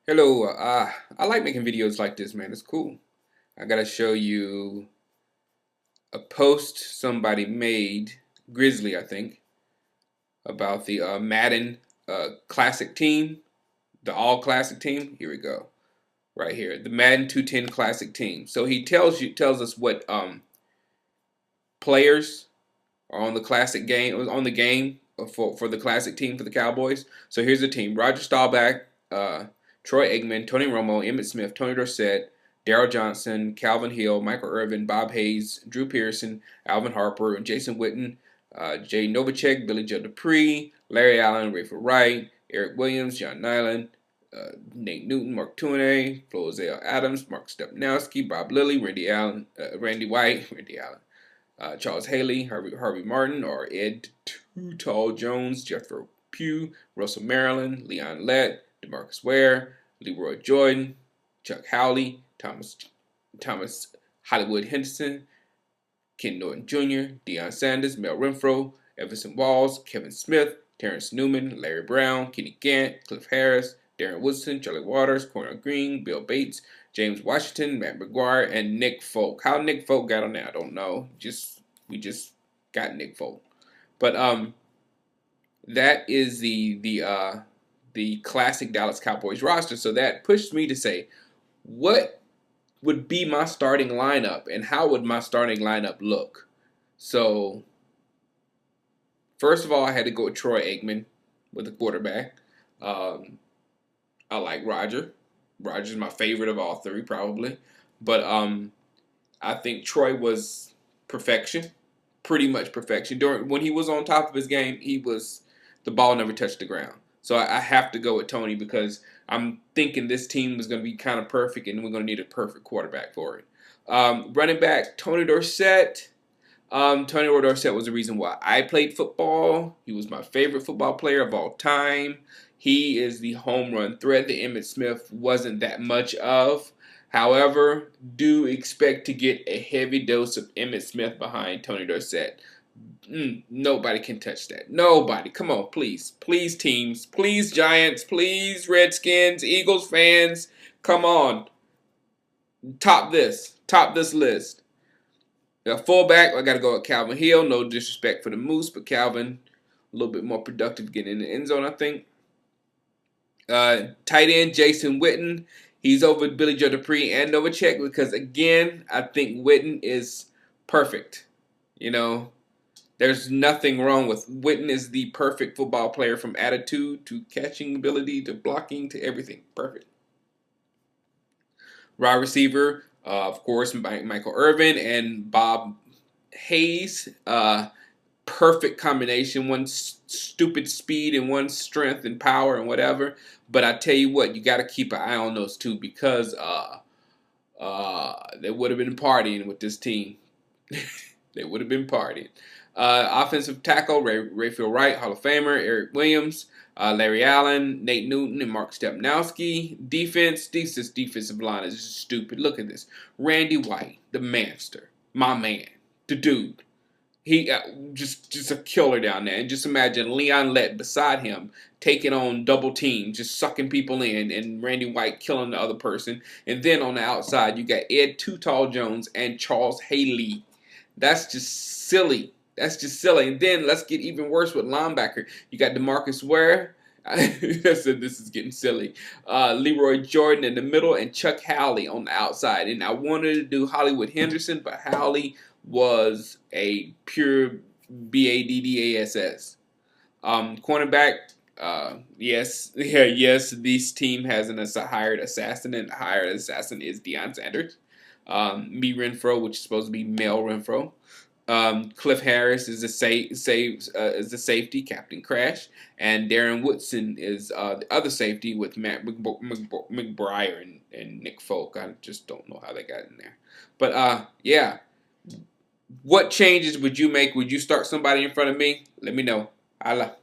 Hello, I like making videos like this, man. It's cool. I gotta show you a post somebody made, Grizzly, I think, about the Madden Classic team, the All Classic team. Here we go, right here, the Madden 210 Classic team. So he tells us what players are on the classic game on the game for the classic team for the Cowboys. So here's the team: Roger Staubach, Troy Aikman, Tony Romo, Emmitt Smith, Tony Dorsett, Daryl Johnson, Calvin Hill, Michael Irvin, Bob Hayes, Drew Pearson, Alvin Harper, Jason Witten, Jay Novacek, Billy Joe Dupree, Larry Allen, Rayford Wright, Eric Williams, John Nyland, Nate Newton, Mark Tuinei, Flozell Adams, Mark Stepnowski, Bob Lilly, Randy White, Randy Allen, Charles Haley, Harvey Martin, or Ed Too Tall Jones, Jethro Pugh, Russell Maryland, Leon Lett, DeMarcus Ware, Leroy Jordan, Chuck Howley, Thomas Hollywood Henderson, Ken Norton Jr., Deion Sanders, Mel Renfro, Everson Walls, Kevin Smith, Terrence Newman, Larry Brown, Kenny Gant, Cliff Harris, Darren Woodson, Charlie Waters, Cornell Green, Bill Bates, James Washington, Matt McGuire, and Nick Folk. How Nick Folk got on there, I don't know. We just got Nick Folk. But that is the classic Dallas Cowboys roster. So that pushed me to say, what would be my starting lineup and how would my starting lineup look? So first of all, I had to go with Troy Aikman with the quarterback. Um, I like Roger. Roger's my favorite of all three, probably. But I think Troy was perfection, pretty much perfection. During when he was on top of his game, the ball never touched the ground. So I have to go with Tony because I'm thinking this team was going to be kind of perfect, and we're going to need a perfect quarterback for it. Running back Tony Dorsett. Tony Dorsett was the reason why I played football. He was my favorite football player of all time. He is the home run threat that Emmitt Smith wasn't that much of. However, do expect to get a heavy dose of Emmitt Smith behind Tony Dorsett. Nobody can touch that. Nobody. Come on, please. Please, teams. Please, Giants. Please, Redskins, Eagles fans. Come on. Top this. Top this list. Fullback, I got to go with Calvin Hill. No disrespect for the Moose, but Calvin, a little bit more productive getting in the end zone, I think. Tight end, Jason Witten. He's over Billy Joe Dupree and Novacek because, again, I think Witten is perfect. You know, there's nothing wrong with Witten is the perfect football player from attitude to catching ability to blocking to everything. Perfect. Wide receiver, of course, Michael Irvin and Bob Hayes. Perfect combination. One stupid speed and one strength and power and whatever. But I tell you what, you got to keep an eye on those two because they would have been partying with this team. They would have been partying. Offensive tackle, Rayfield Wright, Hall of Famer, Eric Williams, Larry Allen, Nate Newton, and Mark Stepnowski. This defensive line is just stupid. Look at this. Randy White, the manster, my man, the dude. He just a killer down there. And just imagine Leon Lett beside him taking on double team, just sucking people in, and Randy White killing the other person. And then on the outside, you got Ed Too Tall Jones and Charles Haley. That's just silly. That's just silly. And then let's get even worse with linebacker. You got DeMarcus Ware. I said this is getting silly. Leroy Jordan in the middle and Chuck Howley on the outside. And I wanted to do Hollywood Henderson, but Howley was a pure BADDASS. Cornerback, yes, yeah, yes, this team has a hired assassin, and the hired assassin is Deion Sanders. Me Renfro, which is supposed to be Mel Renfro. Cliff Harris is the safety, Captain Crash, and Darren Woodson is the other safety with Matt McBriar and Nick Folk. I just don't know how they got in there, but yeah. What changes would you make? Would you start somebody in front of me? Let me know. Allah.